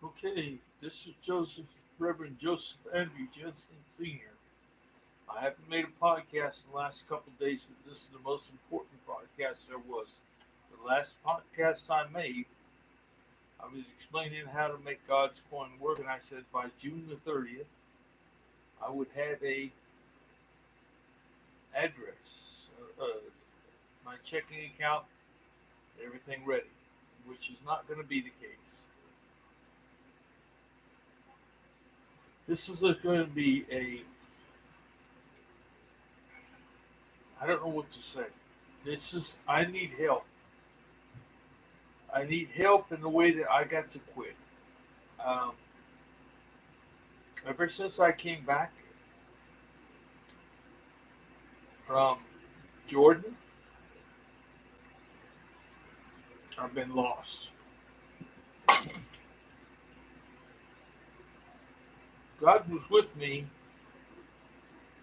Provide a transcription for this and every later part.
Okay, this is Joseph, Reverend Joseph Andrew Jensen Sr. I haven't made a podcast in the last couple of days, but this is the most important podcast there was. The last podcast I made, I was explaining how to make God's coin work, and I said by June the 30th, I would have a address, my checking account, everything ready, which is not going to be the case. This is going to be I don't know what to say. I need help. I need help in the way that I got to quit. Um, Ever since I came back from Jordan, I've been lost. God was with me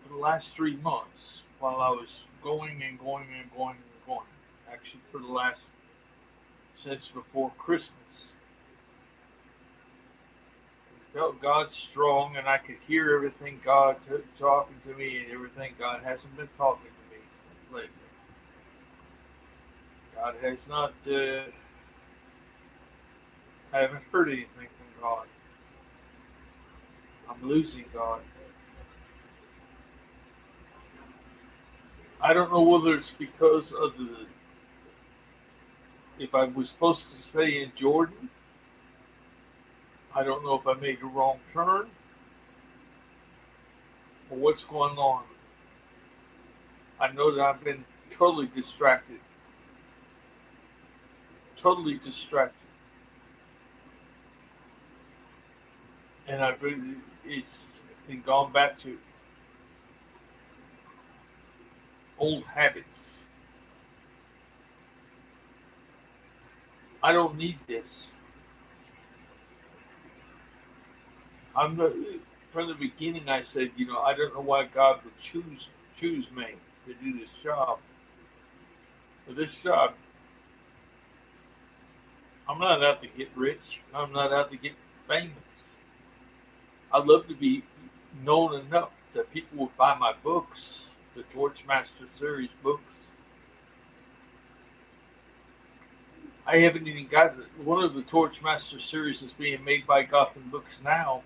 for the last 3 months while I was going and going and going and going. Actually, for the last, since before Christmas. I felt God strong and I could hear everything God talking to me and everything. God hasn't been talking to me lately. God has not, I haven't heard anything from God. I'm losing God. I don't know whether it's because of if I was supposed to stay in Jordan. I don't know if I made a wrong turn or what's going on. I know that I've been totally distracted. Totally distracted. And I've really, it's been gone back to old habits. I don't need this. I'm not, from the beginning. I said, I don't know why God would choose me to do this job. But this job, I'm not out to get rich. I'm not out to get famous. I'd love to be known enough that people would buy my books, the Torchmaster series books. I haven't even got one of the Torchmaster series is being made by Gotham Books now.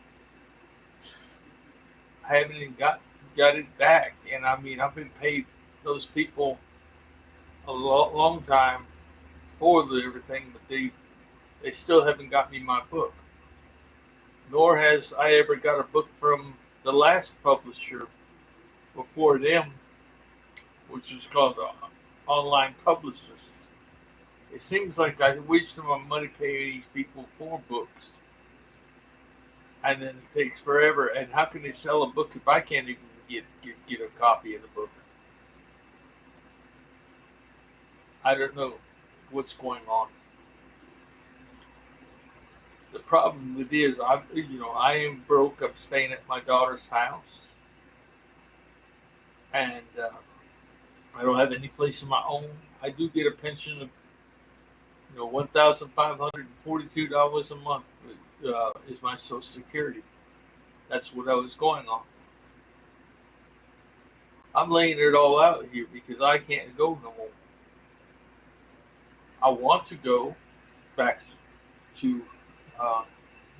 I haven't even got it back, and I mean I've been paid those people a long time for everything, but they still haven't got me my book. Nor has I ever got a book from the last publisher before them, which is called Online Publicists. It seems like I wasted my money paying these people for books, and then it takes forever. And how can they sell a book if I can't even get a copy of the book? I don't know what's going on. The problem with it is I am broke. I'm staying at my daughter's house, and I don't have any place of my own. I do get a pension of $1,542 a month is my Social Security. That's what I was going on. I'm laying it all out here because I can't go no more. I want to go back to uh,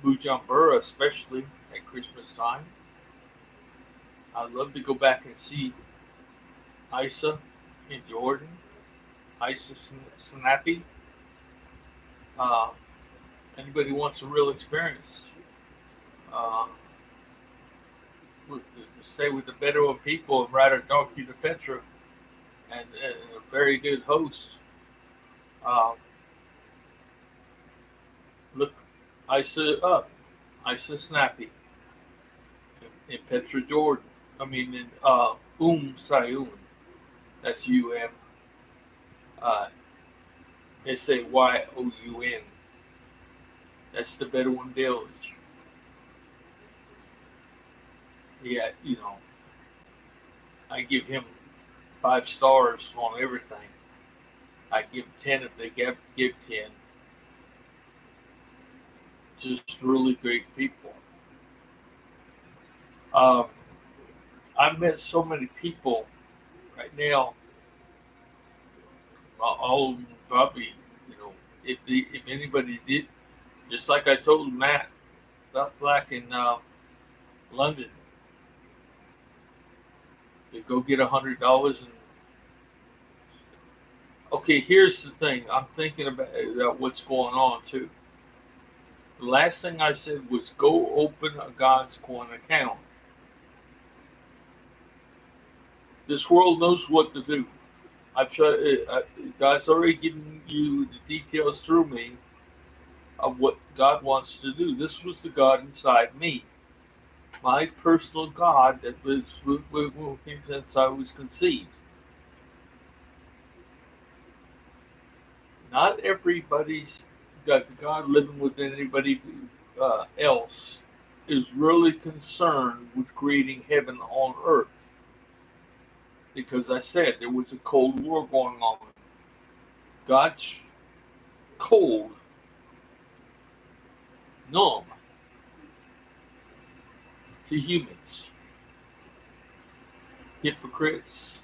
Bujumbura, especially at Christmas time. I'd love to go back and see Isa in Jordan, Isa Snappy. Uh, Anybody wants a real experience, uh, to stay with the Bedouin people and ride a donkey to Petra, and a very good host. Uh, Look Isa up, Isa Snappy in Petra, Jordan. I mean in Sayun. That's Sayoun. That's the Bedouin village. Yeah, I give him 5 stars on everything. I give 10 if they give 10. just really great people. Um, I've met so many people right now. All probably, if anybody did, just like I told Matt about Black in London, to go get $100 and okay. Here's the thing. I'm thinking about what's going on too. The last thing I said was go open a God's coin account. This world knows what to do. I've tried. God's already given you the details through me of what God wants to do. This was the God inside me, my personal God that was with me since I was conceived. Not everybody's got the God living within anybody else is really concerned with creating heaven on earth. Because I said there was a Cold War going on. God's cold, numb to humans, hypocrites,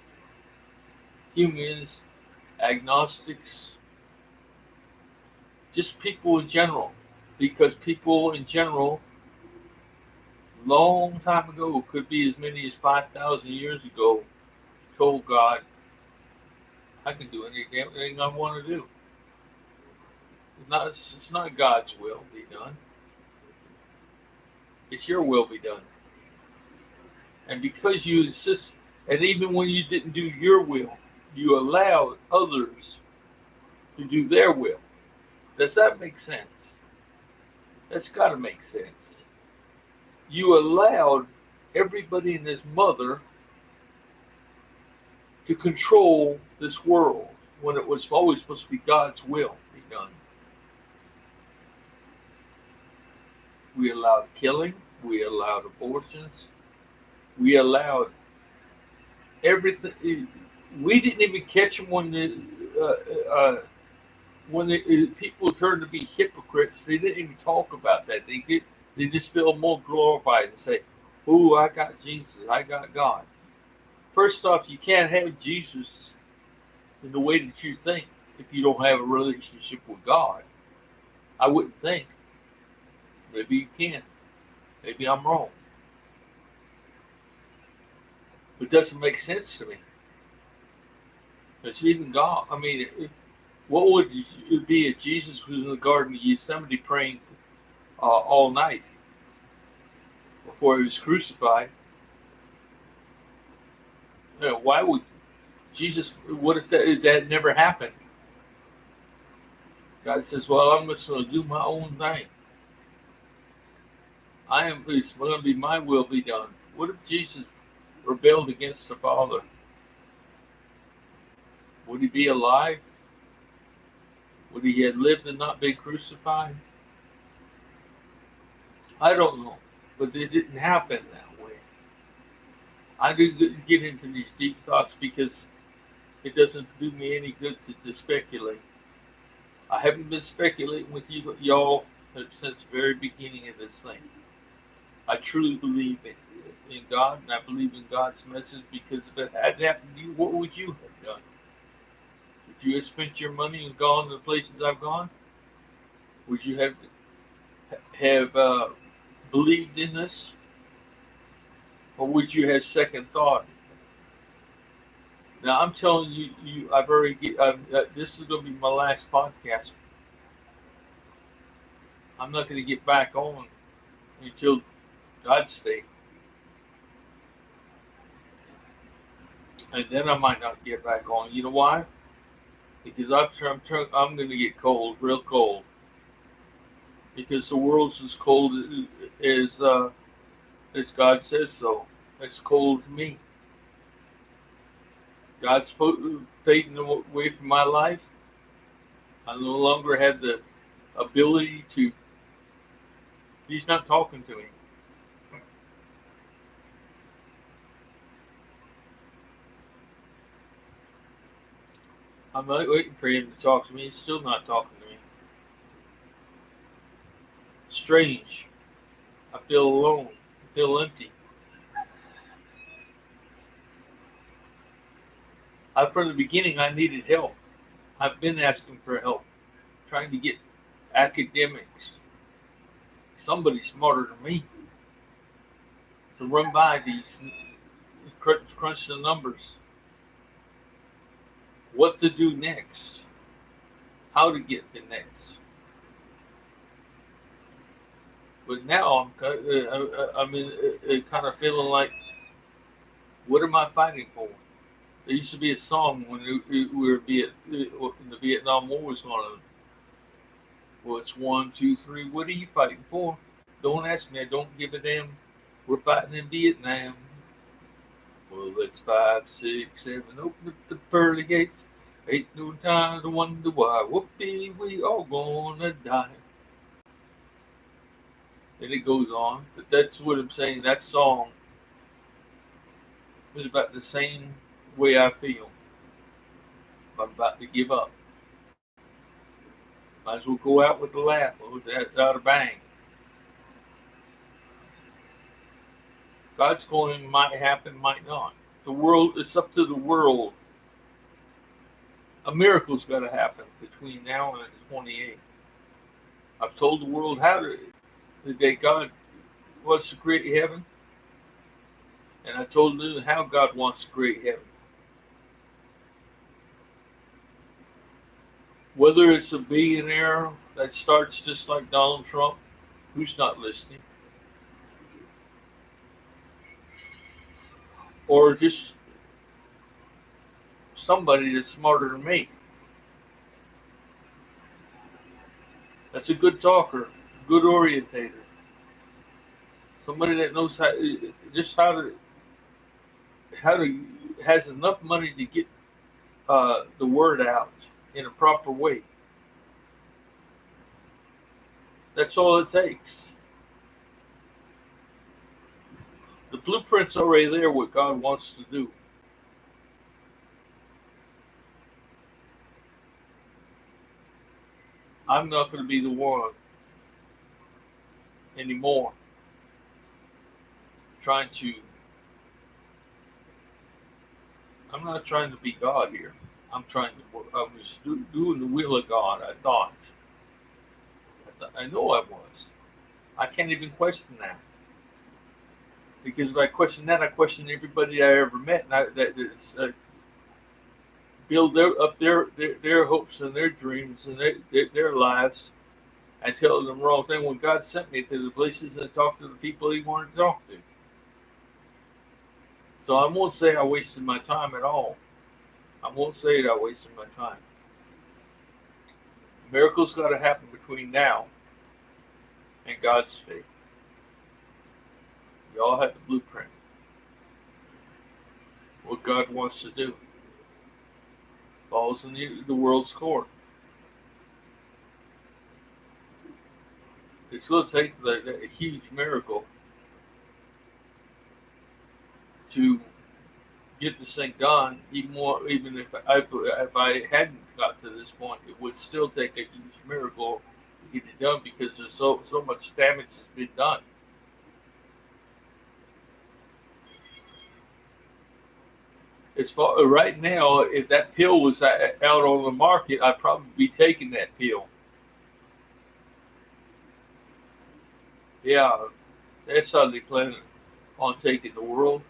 humans, agnostics, just people in general. Because people in general, long time ago, could be as many as 5,000 years ago, told God, I can do any damn thing I want to do. It's not God's will be done. It's your will be done. And because you insist, and even when you didn't do your will, you allowed others to do their will. Does that make sense? That's got to make sense. You allowed everybody and his mother to control this world when it was always supposed to be God's will be done. We allowed killing, we allowed abortions, we allowed everything. We didn't even catch them when the people turned to be hypocrites. They didn't even talk about that. They just feel more glorified and say, "Oh, I got Jesus, I got God." First off, you can't have Jesus in the way that you think if you don't have a relationship with God. I wouldn't think. Maybe you can. Maybe I'm wrong. It doesn't make sense to me. It's even God. I mean, what would it be if Jesus was in the Garden of Gethsemane praying all night before he was crucified? Why would Jesus? What if that never happened? God says, "Well, I'm just going to do my own thing. It's going to be my will be done." What if Jesus rebelled against the Father? Would he be alive? Would he have lived and not been crucified? I don't know, but it didn't happen that way. I didn't get into these deep thoughts because it doesn't do me any good to speculate. I haven't been speculating with y'all since the very beginning of this thing. I truly believe in God, and I believe in God's message because if it had happened to you, what would you have done? Would you have spent your money and gone to the places I've gone? Would you have believed in this, or would you have second thought? Now I'm telling you, I've already. This is going to be my last podcast. I'm not going to get back on until God's state, and then I might not get back on. You know why? Because I'm going to get cold, real cold. Because the world's as cold as God says so. It's cold to me. God's fading away from my life. I no longer have the ability to. He's not talking to me. I'm not waiting for him to talk to me. He's still not talking to me. strange. I feel alone. I feel empty. From the beginning, I needed help. I've been asking for help, trying to get academics, somebody smarter than me, to run by these, crunch the numbers, what to do next, how to get to next. But now I'm kind of feeling like, what am I fighting for? There used to be a song when we were in the Vietnam War was going on. Well, it's 1, 2, 3. What are you fighting for? Don't ask me. I don't give a damn. We're fighting in Vietnam. Well, it's 5, 6, 7. Open up the pearly gates. Ain't no time to wonder why. Whoopee, we all gonna die. And it goes on. But that's what I'm saying. That song is about the same way I feel. I'm about to give up. Might as well go out with a laugh or without a bang. God's calling might happen, might not. The world, it's up to the world. A miracle's got to happen between now and the 28th. I've told the world the day God wants to create heaven, and I told them how God wants to create heaven. Whether it's a billionaire that starts just like Donald Trump, who's not listening, or just somebody that's smarter than me. That's a good talker, good orientator. Somebody that knows how to has enough money to get the word out in a proper way. That's all it takes. The blueprint's already there, what God wants to do. I'm not going to be the one anymore I'm not trying to be God here. I was doing the will of God, I thought. I know I was. I can't even question that. Because if I question that, I question everybody I ever met. And build up their hopes and their dreams and their lives and tell them the wrong thing when God sent me to the places and talk to the people He wanted to talk to. So I won't say I wasted my time at all. I won't say that I wasted my time. Miracles got to happen between now and God's state. We all have the blueprint. What God wants to do falls in the world's court. It's going to take a huge miracle to get this thing done. Even if I hadn't got to this point, it would still take a huge miracle to get it done because there's so much damage has been done. Right now, if that pill was out on the market, I'd probably be taking that pill. Yeah, that's how they plan on taking the world.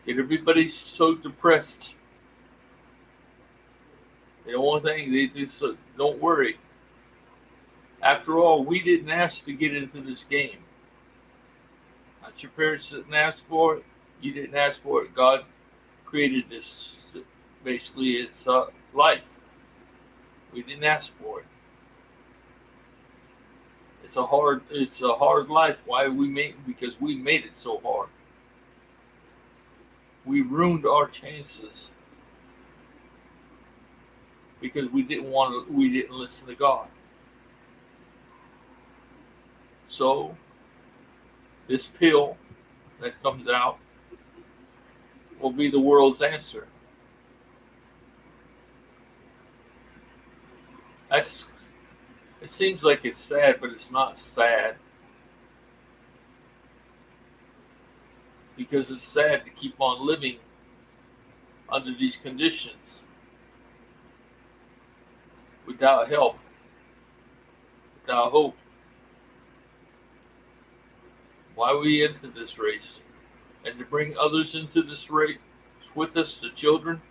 Get everybody so depressed. The only thing they do, so don't worry. After all, we didn't ask to get into this game. Not your parents didn't ask for it. You didn't ask for it. God created this basically as life. We didn't ask for it. It's a hard life. Because we made it so hard. We ruined our chances because we didn't listen to God. So this pill that comes out will be the world's answer. It seems like it's sad, but it's not sad because it's sad to keep on living under these conditions without help, without hope. Why we enter this race and to bring others into this race with us, the children,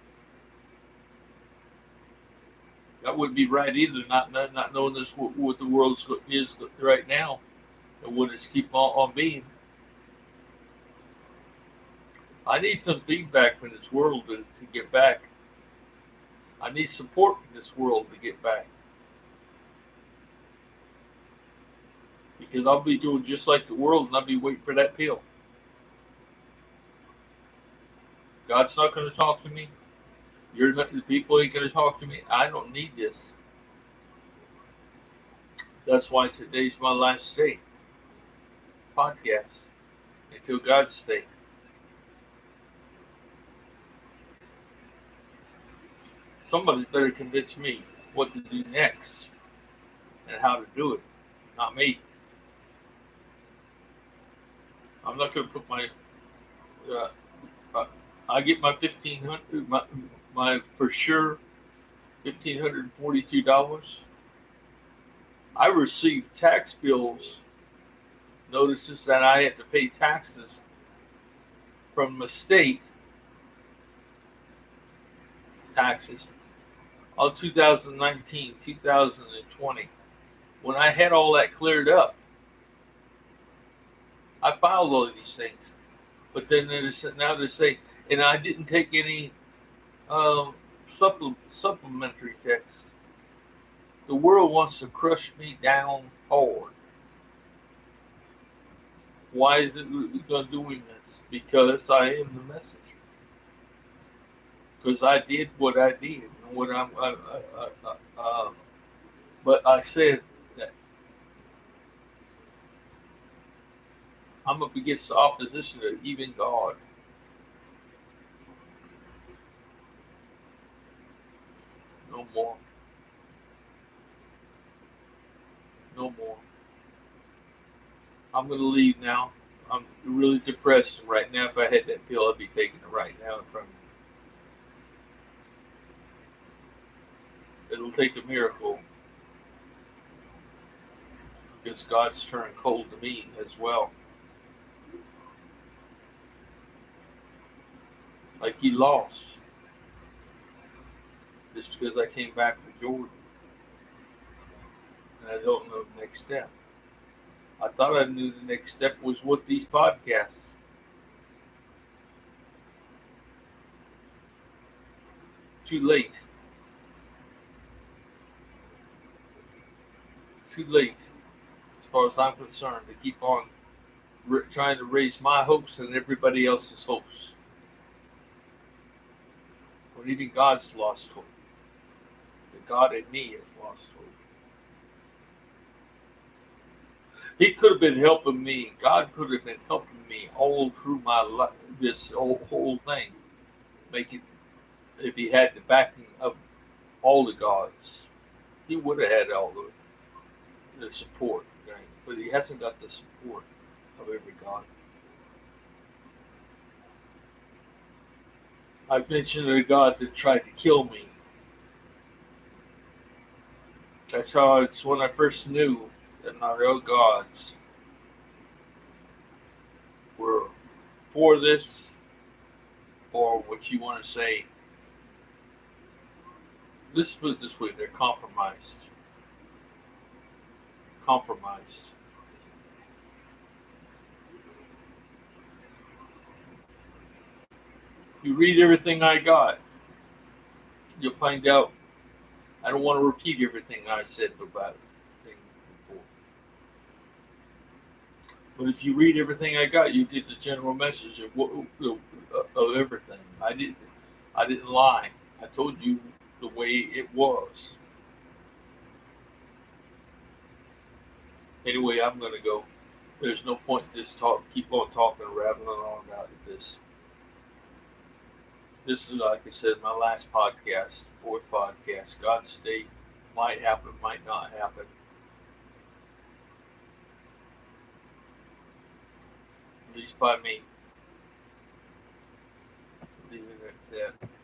that wouldn't be right either. Not knowing this what the world is right now and what it's keep on being. I need some feedback from this world to get back. I need support from this world to get back. Because I'll be doing just like the world and I'll be waiting for that pill. God's not going to talk to me. You're not, the people ain't going to talk to me. I don't need this. That's why today's my last day podcast until God's day. Somebody better convince me what to do next and how to do it, not me. I'm not going to put my. I get my $1,500, my for sure $1,542. I received tax bills, notices that I had to pay taxes from the state, taxes, on 2019, 2020. When I had all that cleared up, I filed all of these things. But then now they say, and I didn't take any supplementary tests. The world wants to crush me down hard. Why is it doing this? Because I am the messenger. Because I did what I did, and what but I said that I'm up against the opposition of even God. No more. No more. I'm going to leave now. I'm really depressed right now. If I had that pill, I'd be taking it right now in front of me. It'll take a miracle because God's turned cold to me as well. Like he lost. Just because I came back from Jordan. And I don't know the next step. I thought I knew the next step was with these podcasts. Too late. Too late, as far as I'm concerned, to keep on trying to raise my hopes and everybody else's hopes. When even God's lost hope. The God in me has lost hope. He could have been helping me. God could have been helping me all through my life, this whole thing. Make it, if he had the backing of all the gods, he would have had all the support. Right? But he hasn't got the support of every god. I've mentioned a god that tried to kill me. That's how it's when I first knew that not all gods were for this, or what you want to say. Let's put it this way, they're compromised. Compromised. You read everything I got, you'll find out I don't want to repeat everything I said about it before. But if you read everything I got, you get the general message of everything. I didn't lie. I told you the way it was. Anyway, I'm gonna go. There's no point in this talk. Keep on talking, rattling on about this. This is, like I said, my last podcast, fourth podcast. God's state might happen, might not happen. At least by me. Leave it at that.